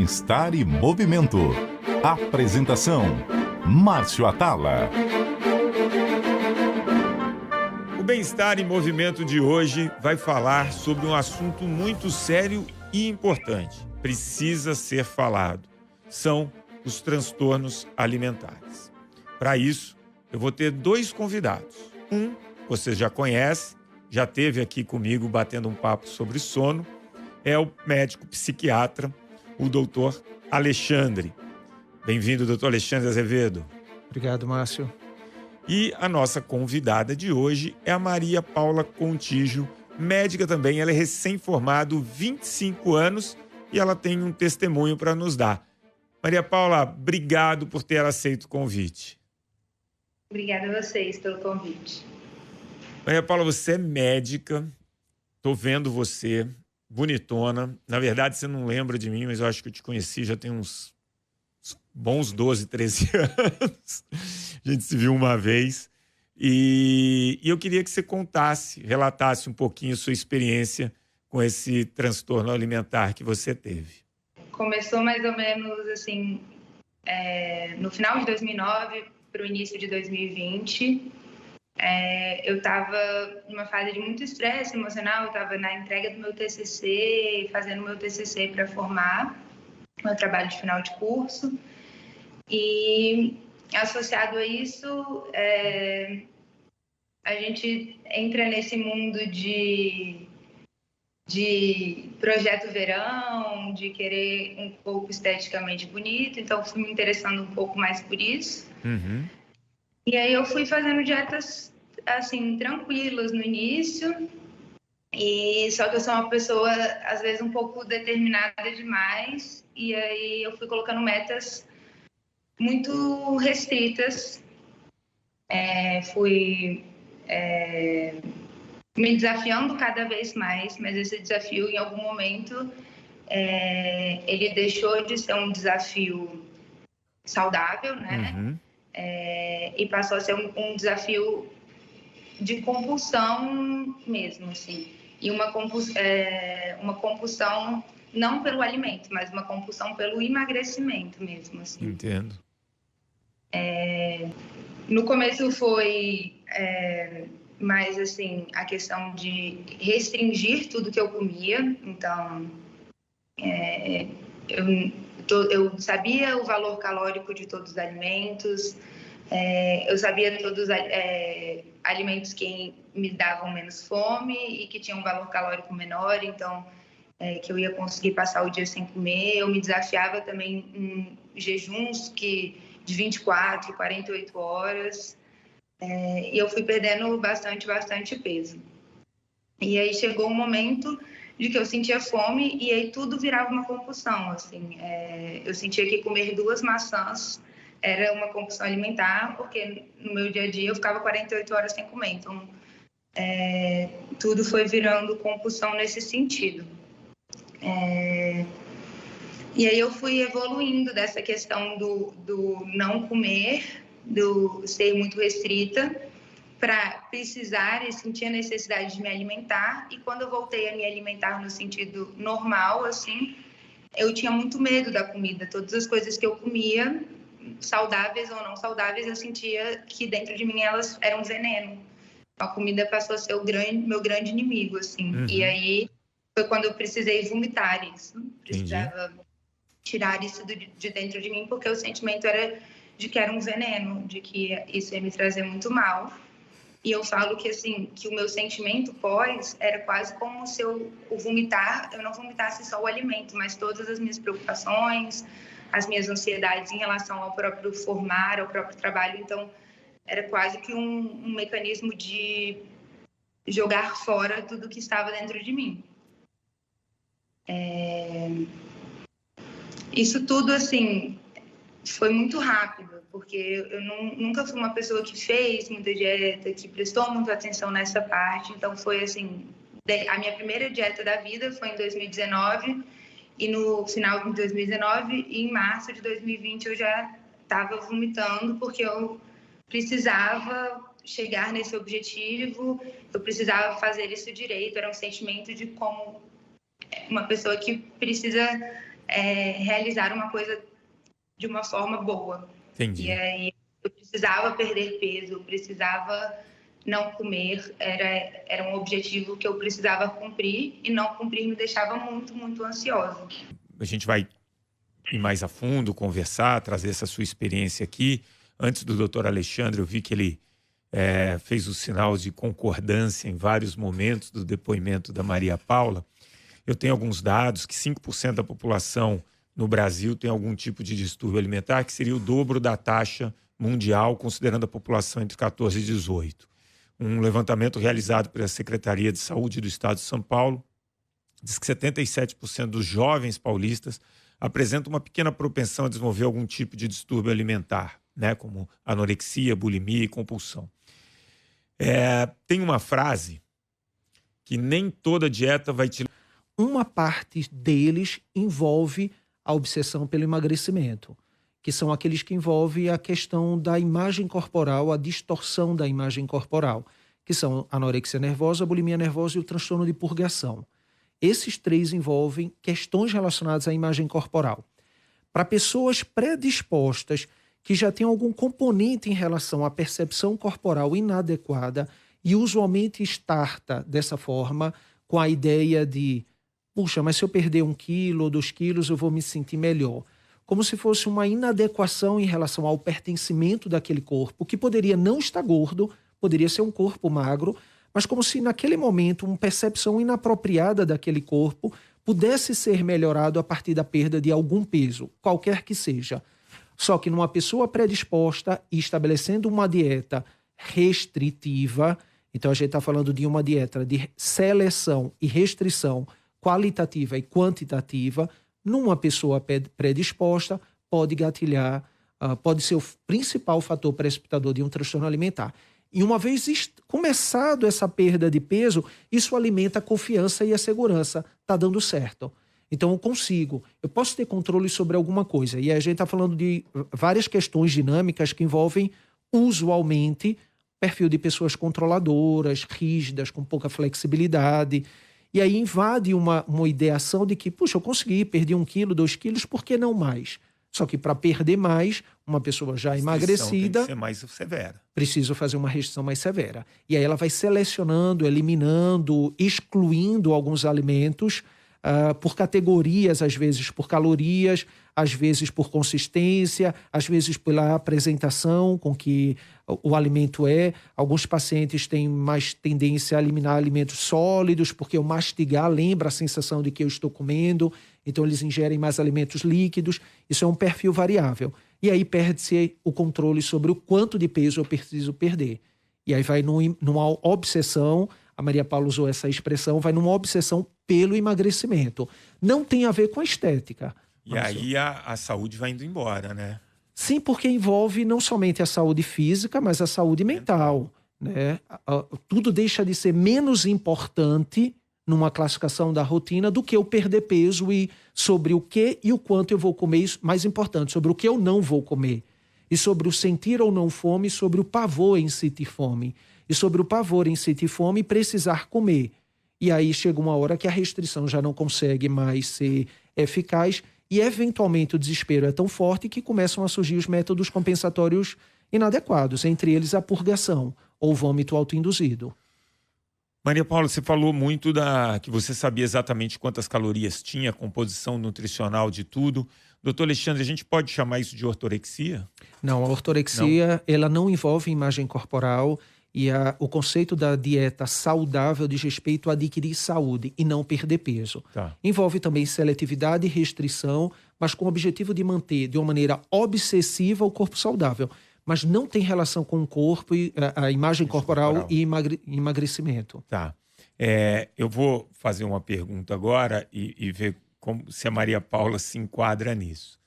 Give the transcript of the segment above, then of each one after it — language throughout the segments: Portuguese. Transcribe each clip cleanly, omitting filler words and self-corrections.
Bem-Estar e Movimento. Apresentação: Márcio Atala. O Bem-Estar em Movimento de hoje vai falar sobre um assunto muito sério e importante. Precisa ser falado. São os transtornos alimentares. Para isso, eu vou ter dois convidados. Um, você já conhece, já esteve aqui comigo batendo um papo sobre sono. É o médico psiquiatra, o doutor Alexandre. Bem-vindo, doutor Alexandre Azevedo. Obrigado, Márcio. E a nossa convidada de hoje é a Maria Paula Contígio, médica também. Ela é recém-formada, 25 anos, e ela tem um testemunho para nos dar. Maria Paula, obrigado por ter aceito o convite. Obrigada a vocês pelo convite. Maria Paula, você é médica, estou vendo você, bonitona. Na verdade, você não lembra de mim, mas eu acho que eu te conheci já tem uns bons 12, 13 anos. A gente se viu uma vez. E eu queria que você relatasse um pouquinho a sua experiência com esse transtorno alimentar que você teve. Começou mais ou menos assim, no final de 2009 para o início de 2020. Eu estava numa fase de muito estresse emocional, eu estava na entrega do meu TCC, fazendo meu TCC para formar, meu trabalho de final de curso. E associado a isso, a gente entra nesse mundo de projeto verão, de querer um pouco esteticamente bonito, então fui me interessando um pouco mais por isso. Uhum. E aí eu fui fazendo dietas, assim, tranquilas no início, e só que eu sou uma pessoa, às vezes, um pouco determinada demais, e aí eu fui colocando metas muito restritas, fui me desafiando cada vez mais, mas esse desafio, em algum momento, ele deixou de ser um desafio saudável, né? Uhum. E passou a ser um desafio de compulsão mesmo, assim. E uma compulsão não pelo alimento, mas uma compulsão pelo emagrecimento mesmo, assim. Entendo. No começo foi mais, assim, a questão de restringir tudo que eu comia. Então, eu sabia o valor calórico de todos os alimentos, eu sabia todos os alimentos que me davam menos fome e que tinham um valor calórico menor, então que eu ia conseguir passar o dia sem comer. Eu me desafiava também em jejuns de 24, 48 horas, e eu fui perdendo bastante peso. E aí chegou um momento de que eu sentia fome e aí tudo virava uma compulsão, assim. Eu sentia que comer 2 maçãs era uma compulsão alimentar, porque no meu dia a dia eu ficava 48 horas sem comer. Então, tudo foi virando compulsão nesse sentido. E aí eu fui evoluindo dessa questão do não comer, do ser muito restrita, para precisar e sentir a necessidade de me alimentar. E quando eu voltei a me alimentar no sentido normal, assim, eu tinha muito medo da comida. Todas as coisas que eu comia, saudáveis ou não saudáveis, eu sentia que dentro de mim elas eram veneno. A comida passou a ser meu grande inimigo, assim. Uhum. E aí foi quando eu precisei vomitar isso. Precisava Entendi. tirar isso de dentro de mim, porque o sentimento era de que era um veneno, de que isso ia me trazer muito mal. E eu falo que, assim, que o meu sentimento pós era quase como se eu não vomitasse só o alimento, mas todas as minhas preocupações, as minhas ansiedades em relação ao próprio formar, ao próprio trabalho. Então, era quase que um mecanismo de jogar fora tudo que estava dentro de mim. Isso tudo, assim, foi muito rápido, porque eu nunca fui uma pessoa que fez muita dieta, que prestou muita atenção nessa parte. Então, foi assim, a minha primeira dieta da vida foi em 2019, e no final de 2019, e em março de 2020, eu já estava vomitando, porque eu precisava chegar nesse objetivo, eu precisava fazer isso direito. Era um sentimento de como uma pessoa que precisa realizar uma coisa de uma forma boa. Entendi. E aí eu precisava perder peso, eu precisava não comer, era um objetivo que eu precisava cumprir, e não cumprir me deixava muito, muito ansiosa. A gente vai ir mais a fundo, conversar, trazer essa sua experiência aqui. Antes do doutor Alexandre, eu vi que ele fez o sinal de concordância em vários momentos do depoimento da Maria Paula. Eu tenho alguns dados que 5% da população no Brasil tem algum tipo de distúrbio alimentar, que seria o dobro da taxa mundial, considerando a população entre 14 e 18. Um levantamento realizado pela Secretaria de Saúde do Estado de São Paulo diz que 77% dos jovens paulistas apresentam uma pequena propensão a desenvolver algum tipo de distúrbio alimentar, né, como anorexia, bulimia e compulsão. Tem uma frase que nem toda dieta vai te... Uma parte deles envolve a obsessão pelo emagrecimento, que são aqueles que envolvem a questão da imagem corporal, a distorção da imagem corporal, que são a anorexia nervosa, a bulimia nervosa e o transtorno de purgação. Esses 3 envolvem questões relacionadas à imagem corporal. Para pessoas predispostas que já têm algum componente em relação à percepção corporal inadequada e usualmente starta dessa forma com a ideia de, puxa, mas se eu perder 1 quilo ou 2 quilos eu vou me sentir melhor. Como se fosse uma inadequação em relação ao pertencimento daquele corpo, que poderia não estar gordo, poderia ser um corpo magro, mas como se naquele momento uma percepção inapropriada daquele corpo pudesse ser melhorado a partir da perda de algum peso, qualquer que seja. Só que numa pessoa predisposta e estabelecendo uma dieta restritiva, então a gente está falando de uma dieta de seleção e restrição qualitativa e quantitativa, numa pessoa predisposta, pode gatilhar, pode ser o principal fator precipitador de um transtorno alimentar. E uma vez começado essa perda de peso, isso alimenta a confiança e a segurança. Está dando certo. Então eu posso ter controle sobre alguma coisa. E a gente está falando de várias questões dinâmicas que envolvem, usualmente, perfil de pessoas controladoras, rígidas, com pouca flexibilidade. E aí invade uma ideação de que, puxa, eu consegui, perdi 1 quilo, 2 quilos, por que não mais? Só que para perder mais, uma pessoa já emagrecida... tem que ser mais severa. Preciso fazer uma restrição mais severa. E aí ela vai selecionando, eliminando, excluindo alguns alimentos por categorias, às vezes por calorias, às vezes por consistência, às vezes pela apresentação com que o alimento é. Alguns pacientes têm mais tendência a eliminar alimentos sólidos, porque ao mastigar lembra a sensação de que eu estou comendo, então eles ingerem mais alimentos líquidos. Isso é um perfil variável. E aí perde-se o controle sobre o quanto de peso eu preciso perder. E aí vai numa obsessão, a Maria Paula usou essa expressão, vai numa obsessão pelo emagrecimento. Não tem a ver com a estética. E aí a saúde vai indo embora, né? Sim, porque envolve não somente a saúde física, mas a saúde mental, né? Tudo deixa de ser menos importante numa classificação da rotina do que eu perder peso e sobre o que e o quanto eu vou comer, mais importante, sobre o que eu não vou comer. E sobre o sentir ou não fome, sobre o pavor em sentir fome. E sobre o pavor em sentir fome e precisar comer. E aí chega uma hora que a restrição já não consegue mais ser eficaz e, eventualmente, o desespero é tão forte que começam a surgir os métodos compensatórios inadequados, entre eles a purgação ou vômito autoinduzido. Maria Paula, você falou muito que você sabia exatamente quantas calorias tinha, a composição nutricional de tudo. Doutor Alexandre, a gente pode chamar isso de ortorexia? Não, a ortorexia ela não envolve imagem corporal e o conceito da dieta saudável diz respeito a adquirir saúde e não perder peso. Tá. Envolve também seletividade e restrição, mas com o objetivo de manter de uma maneira obsessiva o corpo saudável. Mas não tem relação com o corpo, a imagem corporal e emagrecimento. Tá. Eu vou fazer uma pergunta agora e ver se a Maria Paula se enquadra nisso.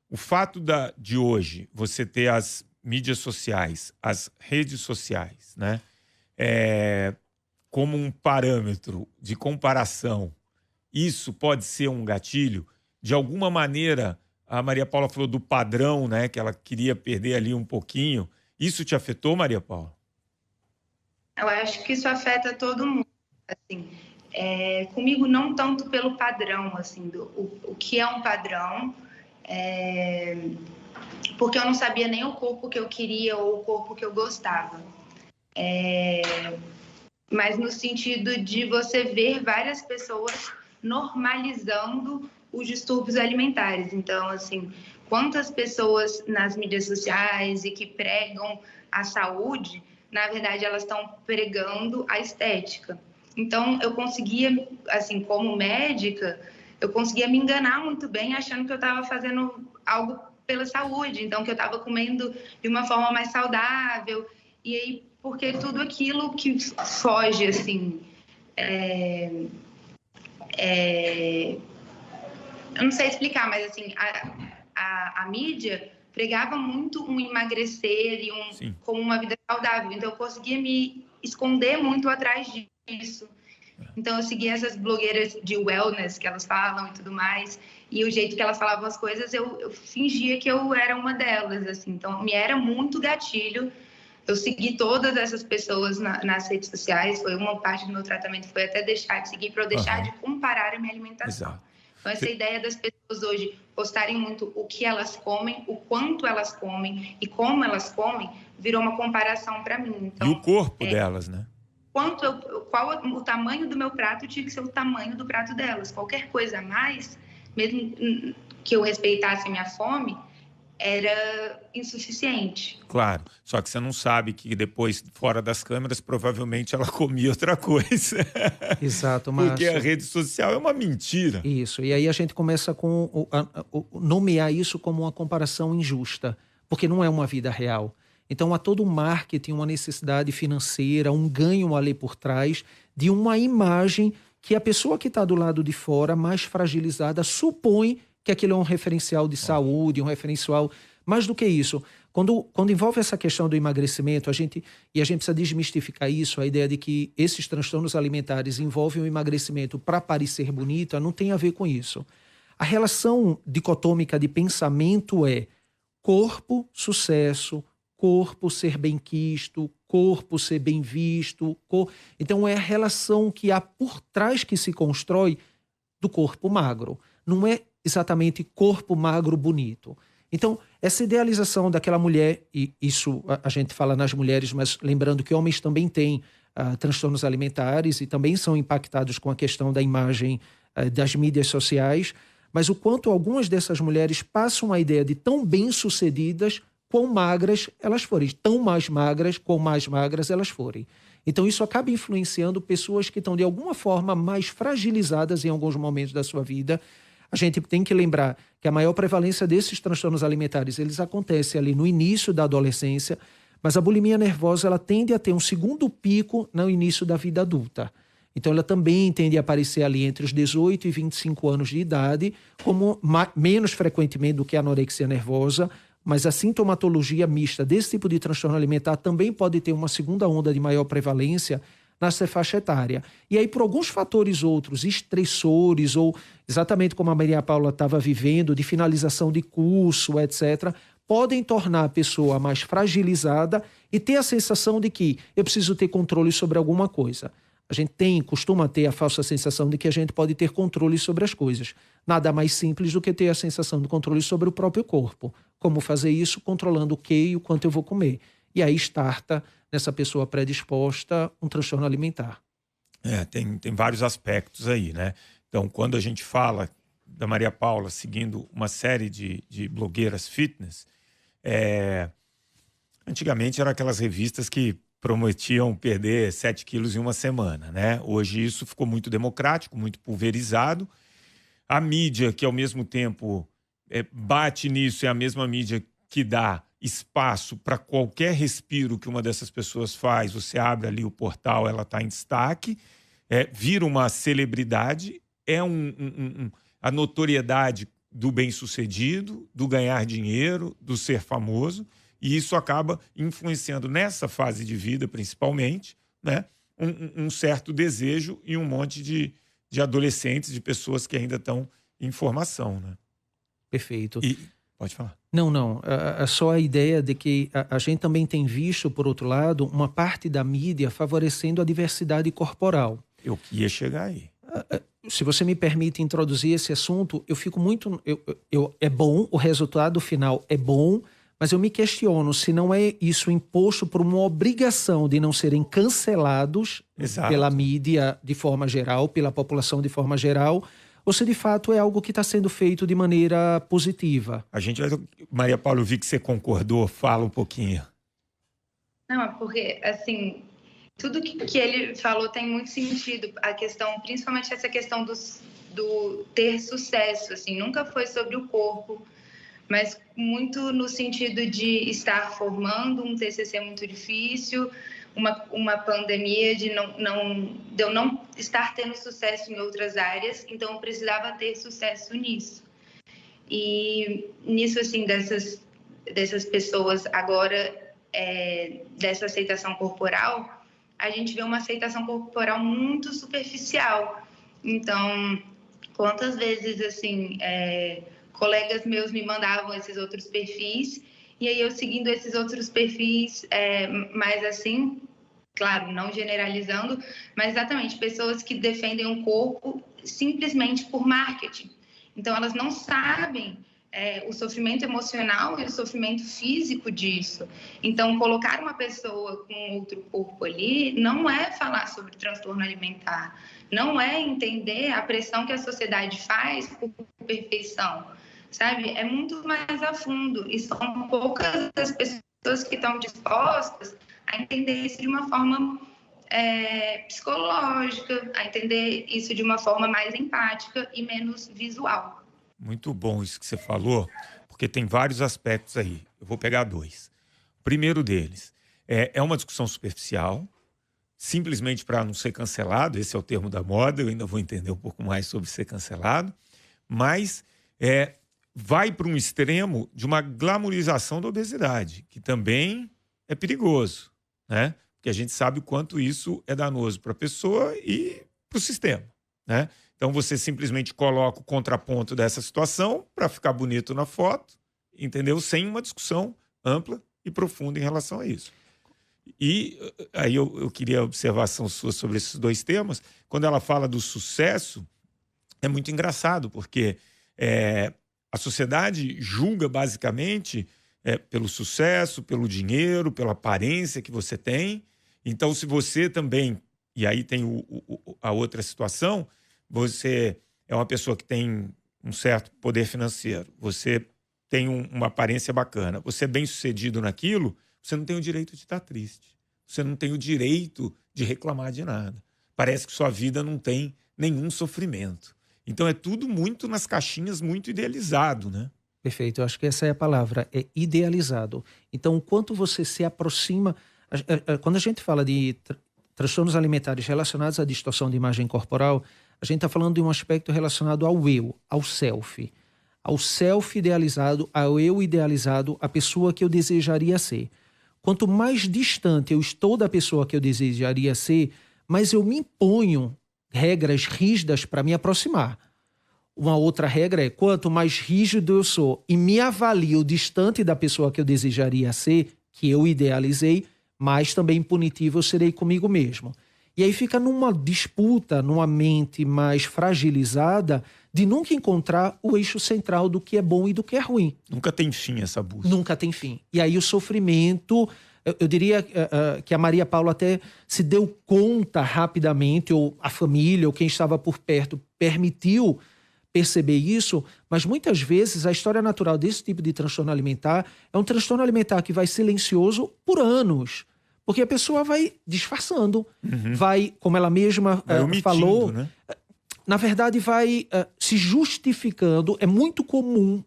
O fato de hoje você ter as mídias sociais, as redes sociais, né, como um parâmetro de comparação, isso pode ser um gatilho? De alguma maneira, a Maria Paula falou do padrão, né, que ela queria perder ali um pouquinho. Isso te afetou, Maria Paula? Eu acho que isso afeta todo mundo. Assim, Comigo não tanto pelo padrão, assim, o que é um padrão, porque eu não sabia nem o corpo que eu queria ou o corpo que eu gostava. Mas no sentido de você ver várias pessoas normalizando os distúrbios alimentares. Então, assim, quantas pessoas nas mídias sociais e que pregam a saúde, na verdade, elas estão pregando a estética. Então, eu conseguia, assim, como médica, eu conseguia me enganar muito bem achando que eu estava fazendo algo pela saúde, então que eu estava comendo de uma forma mais saudável. E aí, porque tudo aquilo que foge, assim, eu não sei explicar, mas assim, a mídia pregava muito um emagrecer e como uma vida saudável. Então, eu conseguia me esconder muito atrás disso. Então, eu seguia essas blogueiras de wellness que elas falam e tudo mais. E o jeito que elas falavam as coisas, eu fingia que eu era uma delas, assim. Então, me era muito gatilho. Eu segui todas essas pessoas nas redes sociais. Foi uma parte do meu tratamento, foi até deixar de seguir, para eu deixar de comparar a minha alimentação. Exato. Então, essa ideia das pessoas hoje postarem muito o que elas comem, o quanto elas comem e como elas comem, virou uma comparação para mim. Então, e o corpo delas, né? Qual o tamanho do meu prato tinha que ser o tamanho do prato delas. Qualquer coisa a mais, mesmo que eu respeitasse a minha fome, era insuficiente. Claro, só que você não sabe que depois, fora das câmeras, provavelmente ela comia outra coisa. Exato, Márcio. Porque a rede social é uma mentira. Isso, e aí a gente começa com nomear isso como uma comparação injusta, porque não é uma vida real. Então há todo um marketing, uma necessidade financeira, um ganho ali por trás de uma imagem que a pessoa que está do lado de fora, mais fragilizada, supõe que aquilo é um referencial de saúde, um referencial. Mais do que isso, quando envolve essa questão do emagrecimento, a gente precisa desmistificar isso, a ideia de que esses transtornos alimentares envolvem o emagrecimento para parecer bonita, não tem a ver com isso. A relação dicotômica de pensamento é corpo, sucesso, corpo ser bem quisto, corpo ser bem visto. Então é a relação que há por trás que se constrói do corpo magro. Não é exatamente corpo magro bonito. Então, essa idealização daquela mulher, e isso a gente fala nas mulheres, mas lembrando que homens também têm transtornos alimentares e também são impactados com a questão da imagem das mídias sociais, mas o quanto algumas dessas mulheres passam a ideia de tão bem-sucedidas quão magras elas forem, tão mais magras, quão mais magras elas forem. Então isso acaba influenciando pessoas que estão de alguma forma mais fragilizadas em alguns momentos da sua vida. A gente tem que lembrar que a maior prevalência desses transtornos alimentares, eles acontecem ali no início da adolescência, mas a bulimia nervosa ela tende a ter um segundo pico no início da vida adulta. Então ela também tende a aparecer ali entre os 18 e 25 anos de idade, como menos frequentemente do que a anorexia nervosa, mas a sintomatologia mista desse tipo de transtorno alimentar também pode ter uma segunda onda de maior prevalência nessa faixa etária. E aí, por alguns fatores outros, estressores, ou exatamente como a Maria Paula estava vivendo, de finalização de curso, etc., podem tornar a pessoa mais fragilizada e ter a sensação de que eu preciso ter controle sobre alguma coisa. A gente costuma ter a falsa sensação de que a gente pode ter controle sobre as coisas. Nada mais simples do que ter a sensação de controle sobre o próprio corpo. Como fazer isso? Controlando o que e o quanto eu vou comer. E aí starta nessa pessoa predisposta um transtorno alimentar. Tem vários aspectos aí, né? Então, quando a gente fala da Maria Paula seguindo uma série de blogueiras fitness, antigamente eram aquelas revistas que prometiam perder 7 quilos em uma semana, né? Hoje isso ficou muito democrático, muito pulverizado. A mídia, que ao mesmo tempo bate nisso, é a mesma mídia que dá espaço para qualquer respiro que uma dessas pessoas faz. Você abre ali o portal, ela está em destaque, vira uma celebridade, a notoriedade do bem-sucedido, do ganhar dinheiro, do ser famoso. E isso acaba influenciando nessa fase de vida, principalmente, né, um certo desejo e um monte de adolescentes, de pessoas que ainda estão em formação. Né? Perfeito. Pode falar. Não. É só a ideia de que a gente também tem visto, por outro lado, uma parte da mídia favorecendo a diversidade corporal. Eu ia chegar aí. Se você me permite introduzir esse assunto, eu fico muito... é bom, o resultado final é bom, mas eu me questiono se não é isso imposto por uma obrigação de não serem cancelados pela mídia de forma geral, pela população de forma geral, ou se de fato é algo que está sendo feito de maneira positiva. A gente vai... Maria Paula, eu vi que você concordou, fala um pouquinho. Não, porque, assim, tudo que ele falou tem muito sentido. A questão, principalmente essa questão do ter sucesso, assim, nunca foi sobre o corpo, mas muito no sentido de estar formando um TCC muito difícil, uma pandemia de eu não estar tendo sucesso em outras áreas, então eu precisava ter sucesso nisso. E nisso, assim, dessas pessoas agora, dessa aceitação corporal, a gente vê uma aceitação corporal muito superficial. Então, quantas vezes, assim, colegas meus me mandavam esses outros perfis, e aí eu seguindo esses outros perfis, mais assim, claro, não generalizando, mas exatamente pessoas que defendem o corpo simplesmente por marketing. Então, elas não sabem o sofrimento emocional e o sofrimento físico disso. Então, colocar uma pessoa com outro corpo ali não é falar sobre transtorno alimentar, não é entender a pressão que a sociedade faz por perfeição, sabe? É muito mais a fundo, e são poucas as pessoas que estão dispostas a entender isso de uma forma psicológica, a entender isso de uma forma mais empática e menos visual. Muito bom isso que você falou, porque tem vários aspectos aí. Eu vou pegar 2. O primeiro deles é uma discussão superficial, simplesmente para não ser cancelado. Esse é o termo da moda, eu ainda vou entender um pouco mais sobre ser cancelado, mas vai para um extremo de uma glamorização da obesidade, que também é perigoso, né? Porque a gente sabe o quanto isso é danoso para a pessoa e para o sistema, né? Então você simplesmente coloca o contraponto dessa situação para ficar bonito na foto, entendeu? Sem uma discussão ampla e profunda em relação a isso. E aí eu queria a observação sua sobre esses 2 temas. Quando ela fala do sucesso, é muito engraçado, porque a sociedade julga basicamente pelo sucesso, pelo dinheiro, pela aparência que você tem. Então, se você também... E aí tem a outra situação... Você é uma pessoa que tem um certo poder financeiro, você tem uma aparência bacana, você é bem-sucedido naquilo, você não tem o direito de estar triste, você não tem o direito de reclamar de nada. Parece que sua vida não tem nenhum sofrimento. Então é tudo muito nas caixinhas, muito idealizado, né? Perfeito, eu acho que essa é a palavra, é idealizado. Então, o quanto você se aproxima... Quando a gente fala de transtornos alimentares relacionados à distorção de imagem corporal, a gente está falando de um aspecto relacionado ao eu, ao self idealizado, ao eu idealizado, a pessoa que eu desejaria ser. Quanto mais distante eu estou da pessoa que eu desejaria ser, mais eu me imponho regras rígidas para me aproximar. Uma outra regra é, quanto mais rígido eu sou e me avalio distante da pessoa que eu desejaria ser, que eu idealizei, mais também punitivo eu serei comigo mesmo. E aí fica numa disputa, numa mente mais fragilizada, de nunca encontrar o eixo central do que é bom e do que é ruim. Nunca tem fim essa busca. Nunca tem fim. E aí o sofrimento, eu diria que a Maria Paula até se deu conta rapidamente, ou a família, ou quem estava por perto, permitiu perceber isso, mas muitas vezes a história natural desse tipo de transtorno alimentar é um transtorno alimentar que vai silencioso por anos. Porque a pessoa vai disfarçando, vai, como ela mesma falou, né? Na verdade vai se justificando. É muito comum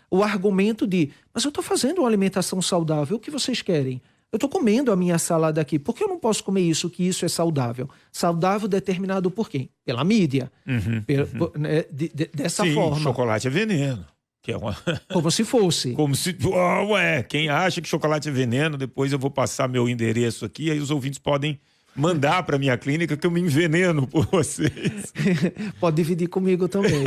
o argumento de, mas eu estou fazendo uma alimentação saudável, o que vocês querem? Eu estou comendo a minha salada aqui, por que eu não posso comer isso, que isso é saudável? Saudável determinado por quem? Pela mídia, dessa forma. Sim, chocolate é veneno. Que é uma... Como se fosse. Como se... quem acha que chocolate é veneno, depois eu vou passar meu endereço aqui, aí os ouvintes podem mandar para minha clínica que eu me enveneno por vocês. Pode dividir comigo também.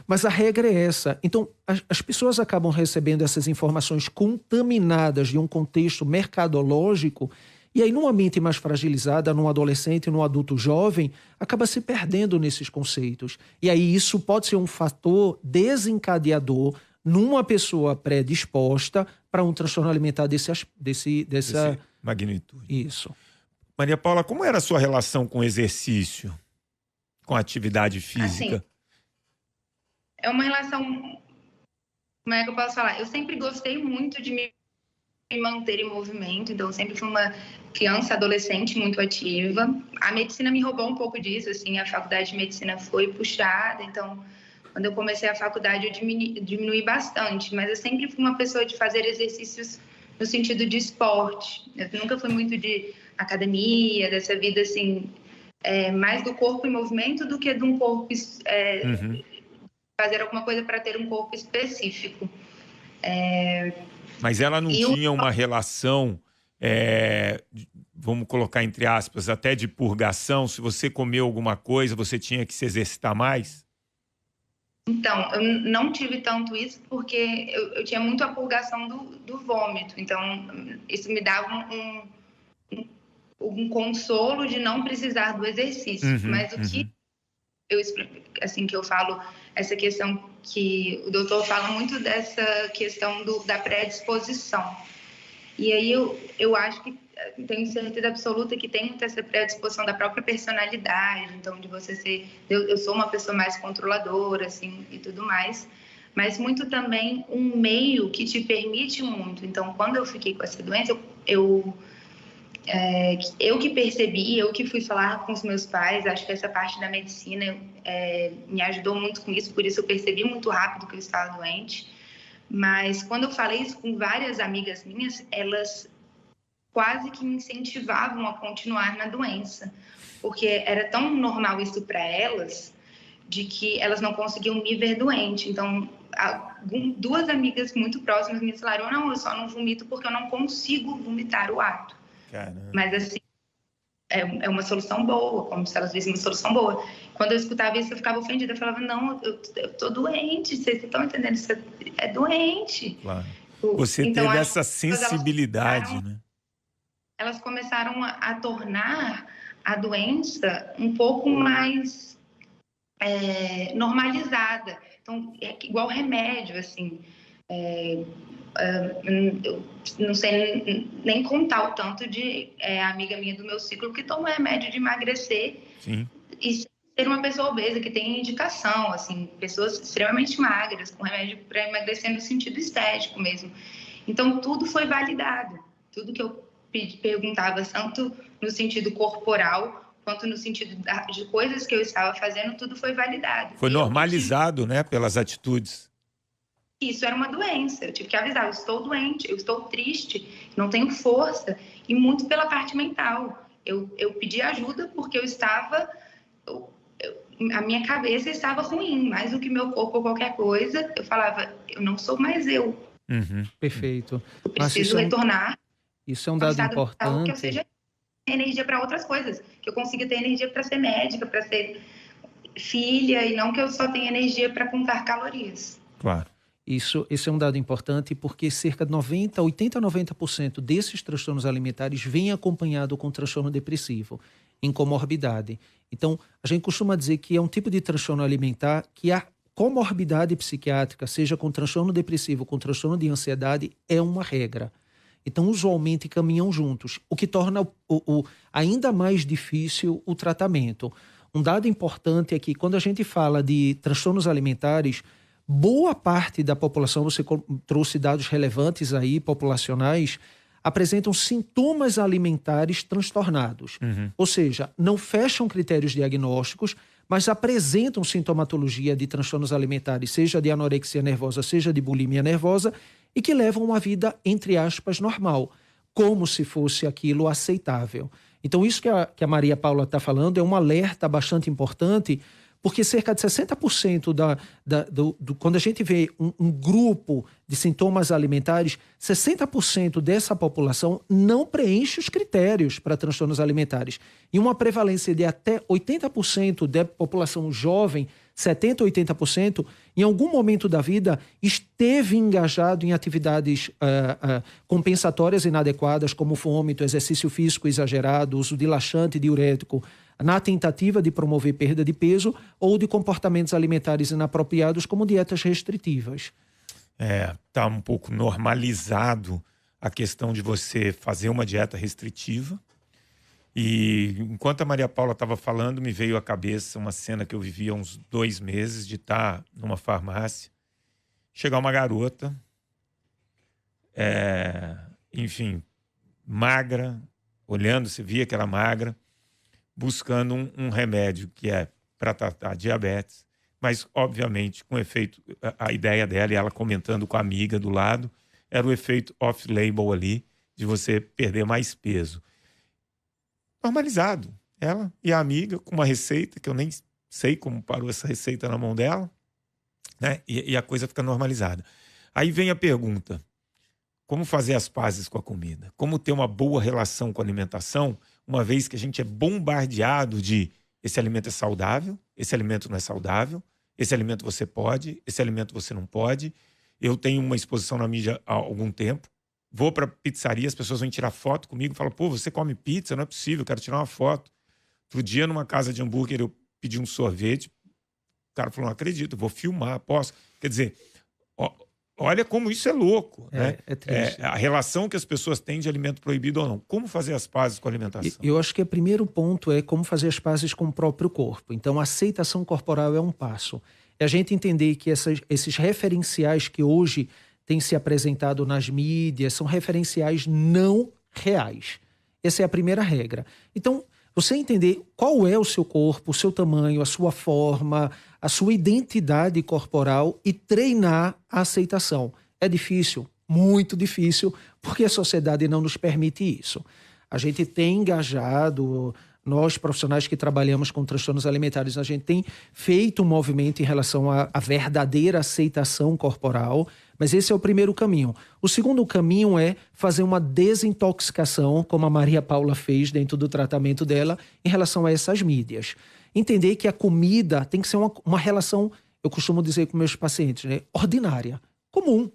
Mas a regra é essa. Então, as pessoas acabam recebendo essas informações contaminadas de um contexto mercadológico E aí, numa mente mais fragilizada, num adolescente, num adulto jovem, acaba se perdendo nesses conceitos. E aí isso pode ser um fator desencadeador numa pessoa predisposta para um transtorno alimentar dessa magnitude. Isso. Maria Paula, como era a sua relação com o exercício, com a atividade física? Assim, é uma relação, como é que eu posso falar? Eu sempre gostei muito de me manter em movimento, então eu sempre fui uma criança, adolescente muito ativa. A medicina me roubou um pouco disso, assim, a faculdade de medicina foi puxada, então quando eu comecei a faculdade eu diminui bastante, mas eu sempre fui uma pessoa de fazer exercícios no sentido de esporte. Eu nunca fui muito de academia, dessa vida assim, mais do corpo em movimento do que de um corpo, fazer alguma coisa para ter um corpo específico. Mas ela não tinha uma relação, vamos colocar entre aspas, até de purgação? Se você comeu alguma coisa, você tinha que se exercitar mais? Então, eu não tive tanto isso porque eu tinha muito a purgação do vômito. Então, isso me dava um consolo de não precisar do exercício. Mas o que eu explico, assim, que eu falo, essa questão que o doutor fala muito dessa questão da predisposição. E aí eu acho que tenho certeza absoluta que tem muita essa predisposição da própria personalidade, então de você ser... Eu sou uma pessoa mais controladora, assim, e tudo mais, mas muito também um meio que te permite muito. Então, quando eu fiquei com essa doença, eu que percebi, eu que fui falar com os meus pais, acho que essa parte da medicina me ajudou muito com isso, por isso eu percebi muito rápido que eu estava doente. Mas quando eu falei isso com várias amigas minhas, elas quase que me incentivavam a continuar na doença, porque era tão normal isso para elas, de que elas não conseguiam me ver doente. Então, duas amigas muito próximas me falaram: não, eu só não vomito porque eu não consigo vomitar o ato. Caramba. Mas assim, é uma solução boa, como se elas vissem uma solução boa. Quando eu escutava isso, eu ficava ofendida. Eu falava: não, eu tô doente, vocês estão entendendo? Isso é doente. Claro. Você então, teve essa sensibilidade, né? Elas começaram a tornar a doença um pouco mais normalizada. Então, é igual remédio, assim. Eu não sei nem contar o tanto de amiga minha do meu ciclo que toma remédio de emagrecer. Sim. E ser uma pessoa obesa que tem indicação, assim, pessoas extremamente magras com remédio para emagrecer no sentido estético mesmo. Então tudo foi validado, tudo que eu perguntava, tanto no sentido corporal quanto no sentido de coisas que eu estava fazendo, tudo foi validado. Foi normalizado, né, pelas atitudes. Isso era uma doença, eu tive que avisar: eu estou doente, eu estou triste, não tenho força, e muito pela parte mental. Eu pedi ajuda porque eu estava... a minha cabeça estava ruim, mais do que meu corpo ou qualquer coisa. Eu falava: eu não sou mais eu. Perfeito. Eu preciso retornar. Isso é um dado importante. Que eu seja energia para outras coisas, que eu consiga ter energia para ser médica, para ser filha, e não que eu só tenha energia para contar calorias. Claro. Esse é um dado importante porque cerca de 80 a 90% desses transtornos alimentares vêm acompanhado com transtorno depressivo, em comorbidade. Então, a gente costuma dizer que é um tipo de transtorno alimentar que a comorbidade psiquiátrica, seja com transtorno depressivo, com transtorno de ansiedade, é uma regra. Então, usualmente caminham juntos, o que torna ainda mais difícil o tratamento. Um dado importante é que quando a gente fala de transtornos alimentares, boa parte da população, você trouxe dados relevantes aí, populacionais, apresentam sintomas alimentares transtornados. Ou seja, não fecham critérios diagnósticos, mas apresentam sintomatologia de transtornos alimentares, seja de anorexia nervosa, seja de bulimia nervosa, e que levam uma vida, entre aspas, normal, como se fosse aquilo aceitável. Então, isso que a Maria Paula está falando é um alerta bastante importante, Porque cerca de 60% quando a gente vê um grupo de sintomas alimentares, 60% dessa população não preenche os critérios para transtornos alimentares. E uma prevalência de até 80% da população jovem, 70%, 80%, em algum momento da vida esteve engajado em atividades compensatórias inadequadas, como vômito, exercício físico exagerado, uso de laxante e diurético, na tentativa de promover perda de peso ou de comportamentos alimentares inapropriados, como dietas restritivas. Tá um pouco normalizado a questão de você fazer uma dieta restritiva. E enquanto a Maria Paula estava falando, me veio à cabeça uma cena que eu vivia há uns 2 meses, de estar numa farmácia, chegar uma garota, enfim, magra, olhando, você via que era magra, buscando um remédio que é para tratar diabetes, mas obviamente com efeito, a ideia dela, e ela comentando com a amiga do lado, era o efeito off-label ali, de você perder mais peso. Normalizado. Ela e a amiga com uma receita, que eu nem sei como parou essa receita na mão dela, né? E a coisa fica normalizada. Aí vem a pergunta: como fazer as pazes com a comida? Como ter uma boa relação com a alimentação, uma vez que a gente é bombardeado de esse alimento é saudável, esse alimento não é saudável, esse alimento você pode, esse alimento você não pode. Eu tenho uma exposição na mídia há algum tempo. Vou para pizzaria, as pessoas vão tirar foto comigo, falam, pô, você come pizza? Não é possível, eu quero tirar uma foto. Outro dia, numa casa de hambúrguer, eu pedi um sorvete. O cara falou, não acredito, vou filmar, posso. Quer dizer, olha como isso é louco, né? É triste. A relação que as pessoas têm de alimento proibido ou não. Como fazer as pazes com a alimentação? Eu acho que o primeiro ponto é como fazer as pazes com o próprio corpo. Então, a aceitação corporal é um passo. É a gente entender que esses referenciais que hoje têm se apresentado nas mídias são referenciais não reais. Essa é a primeira regra. Então, você entender qual é o seu corpo, o seu tamanho, a sua forma, a sua identidade corporal e treinar a aceitação. É difícil, muito difícil, porque a sociedade não nos permite isso. A gente tem engajado, nós profissionais que trabalhamos com transtornos alimentares, a gente tem feito um movimento em relação à verdadeira aceitação corporal, mas esse é o primeiro caminho. O segundo caminho é fazer uma desintoxicação, como a Maria Paula fez dentro do tratamento dela, em relação a essas mídias. Entender que a comida tem que ser uma relação, eu costumo dizer com meus pacientes, né, ordinária, comum.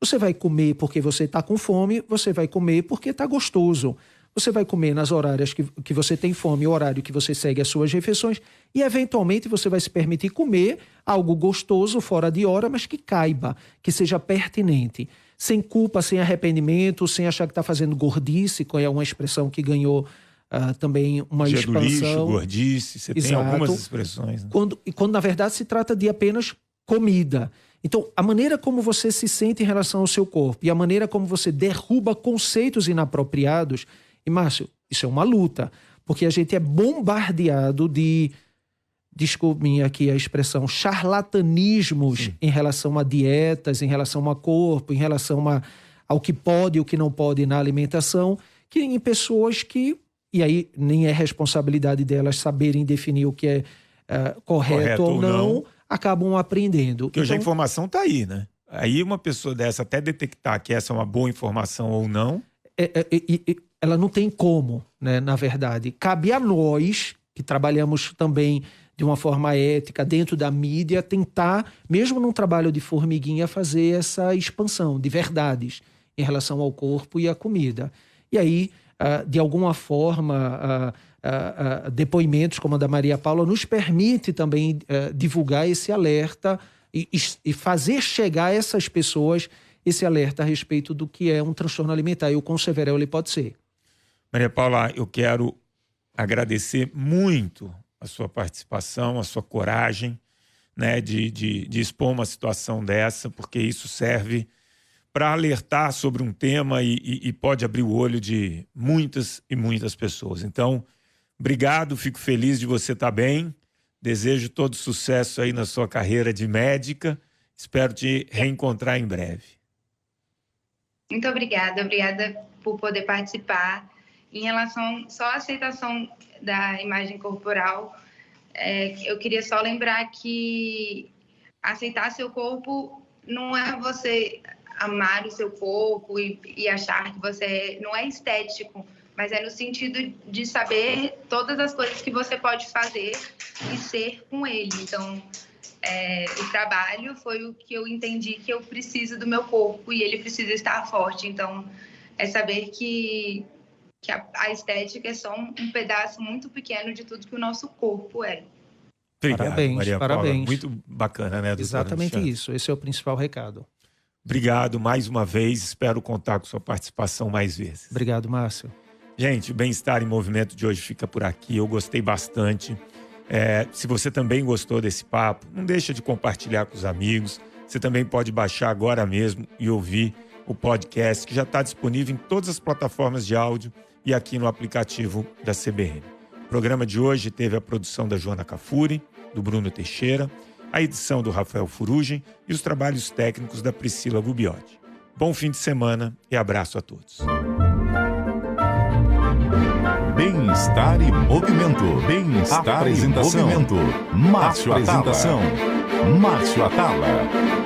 Você vai comer porque você está com fome, você vai comer porque está gostoso. Você vai comer nas horários que você tem fome, o horário que você segue as suas refeições, e eventualmente você vai se permitir comer algo gostoso fora de hora, mas que caiba, que seja pertinente. Sem culpa, sem arrependimento, sem achar que está fazendo gordice, que é uma expressão que ganhou também uma Dia expansão. Do lixo, gordice, você Exato. tem algumas expressões. Né? Quando na verdade se trata de apenas comida. Então, a maneira como você se sente em relação ao seu corpo e a maneira como você derruba conceitos inapropriados. E, Márcio, isso é uma luta, porque a gente é bombardeado de, desculpe aqui a expressão, charlatanismos. Sim. Em relação a dietas, em relação a corpo, em relação ao que pode e o que não pode na alimentação, que em pessoas que, e aí nem é responsabilidade delas saberem definir o que é correto ou não, acabam aprendendo. Porque hoje a informação está aí, né? Aí uma pessoa dessa até detectar que essa é uma boa informação ou não... ela não tem como, né, na verdade. Cabe a nós, que trabalhamos também de uma forma ética dentro da mídia, tentar, mesmo num trabalho de formiguinha, fazer essa expansão de verdades em relação ao corpo e à comida. E aí, de alguma forma, depoimentos como a da Maria Paula nos permite também divulgar esse alerta e fazer chegar a essas pessoas esse alerta a respeito do que é um transtorno alimentar e o quão severo ele pode ser. Maria Paula, eu quero agradecer muito a sua participação, a sua coragem, né, de expor uma situação dessa, porque isso serve para alertar sobre um tema e pode abrir o olho de muitas e muitas pessoas. Então, obrigado, fico feliz de você estar bem, desejo todo sucesso aí na sua carreira de médica, espero te reencontrar em breve. Muito obrigada por poder participar. Em relação só à aceitação da imagem corporal, eu queria só lembrar que aceitar seu corpo não é você amar o seu corpo e achar que você não é estético, mas é no sentido de saber todas as coisas que você pode fazer e ser com ele. Então, o trabalho foi o que eu entendi que eu preciso do meu corpo e ele precisa estar forte. Então, é saber que a estética é só um pedaço muito pequeno de tudo que o nosso corpo é. Obrigado, Parabéns, Maria Paula. parabéns. Muito bacana, né, doutora Exatamente Alexandre? isso. Esse é o principal recado. Obrigado mais uma vez. Espero contar com sua participação mais vezes. Obrigado, Márcio. Gente, o Bem-Estar em Movimento de hoje fica por aqui. Eu gostei bastante. Se você também gostou desse papo, não deixa de compartilhar com os amigos. Você também pode baixar agora mesmo e ouvir o podcast, que já está disponível em todas as plataformas de áudio e aqui no aplicativo da CBN. O programa de hoje teve a produção da Joana Cafuri, do Bruno Teixeira, a edição do Rafael Furugem e os trabalhos técnicos da Priscila Gubiotti. Bom fim de semana e abraço a todos. Bem-estar e movimento. Bem-estar e movimento. Márcio Atala.